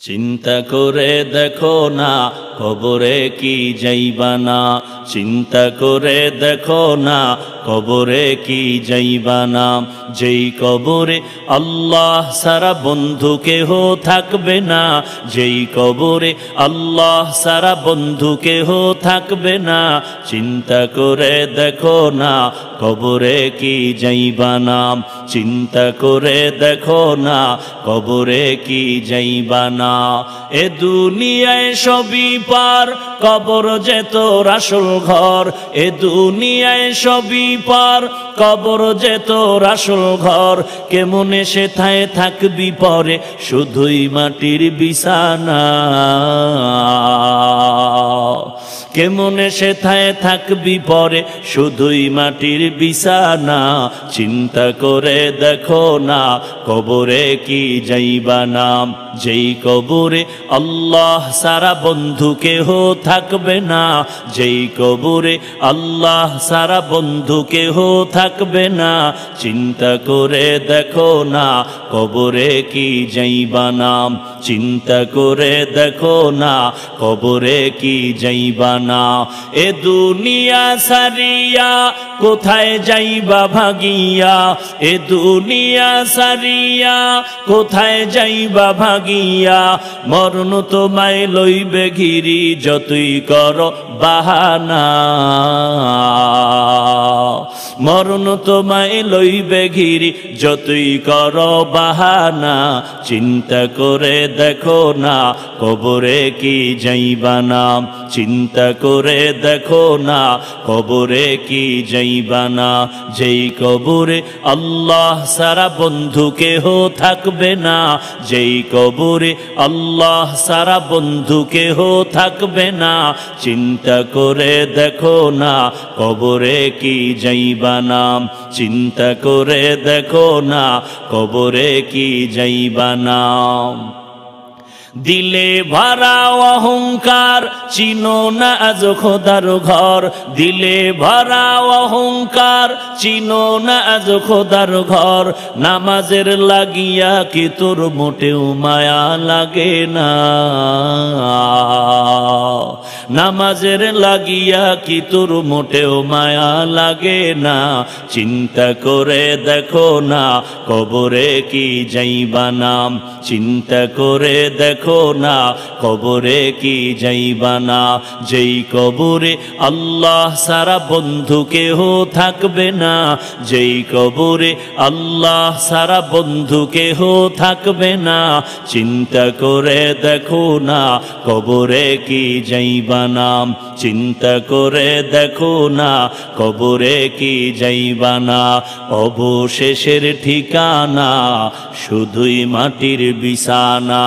চিন্তা করে দেখো না কবরে কি যাইবা না, চিন্তা করে দেখো না কবরে কি যাইবা না। যেই কবরে আল্লাহ সারা বন্ধু কেহ থাকবে না, যেই কবরে আল্লাহ সারা বন্ধু কেহ থাকবে না। চিন্তা করে দেখো না কবরে কি যাইবা না, চিন্তা করে দেখো না কবরে কি যাইবা না। এ দুনিয়ায় সবই পার, কবর যে তোর আসল ঘর। এ দুনিয়ায় সবই পার, কবর যে তোর আসল ঘর। কেমনে সেথায় থাকবি পরে, শুধুই মাটির বিছানা। কেমনে সেথায় থাকবি পরে, শুধুই মাটির বিছানা। চিন্তা করে দেখো না কবরে কি যাইবা না, যেই কবরে আল্লাহ সারা বন্ধু কেহ থাকবে না, যেই কবরে আল্লাহ সারা বন্ধু কেহ থাকবে না। চিন্তা করে দেখো না কবরে কি যাইবা না, চিন্তা করে দেখো না কবরে কি যাইবা না। এ দুনিয়া সারিয়া কোথায় যাইবা ভাগিয়া, এ দুনিয়া সারিয়া কোথায় যাইবা ভাগিয়া। মরণ তোমায় লইবে ঘিরি, যতই করো বাহানা। মরণ তোমায় লইবে ঘিরি, যতই করো বাহানা। চিন্তা করে দেখো না কবরে কি যাইবা না, চিন্তা করে দেখো না কবরে কি যাইবা না। যেই কবরে আল্লাহ সারা বন্ধু কেহ থাকবে না, যেই কবরে আল্লাহ সারা বন্ধু কেহ থাকবে না। চিন্তা করে দেখো না কবরে কি যাইবা না, চিন্তা করে দেখো না কবরে কি যাইবা না। দিলে ভরা অহংকার, চিনো না আজ খোদার ঘর। দিলে ভরা অহংকার, চিনো না আজ খোদার ঘর। নামাজের লাগিয়া কি তোর মোটেও মায়া লাগে না, নামাজের লাগিয়া কি তোর মোটেও মায়া লাগে না। চিন্তা করে দেখো না কবরে কি যাইবা না, চিন্তা করে দেখো না কবরে কি যাইবা না। যেই কবরে আল্লাহ সারা বন্ধু কেহ থাকবে না, যেই কবরে আল্লাহ সারা বন্ধু কেহ থাকবে না। চিন্তা করে দেখো না কবরে কি যাইবা না, চিন্তা করে দেখো না কবরে কি যাইবা না। অবশেষের ঠিকানা শুধুই মাটির বিছানা।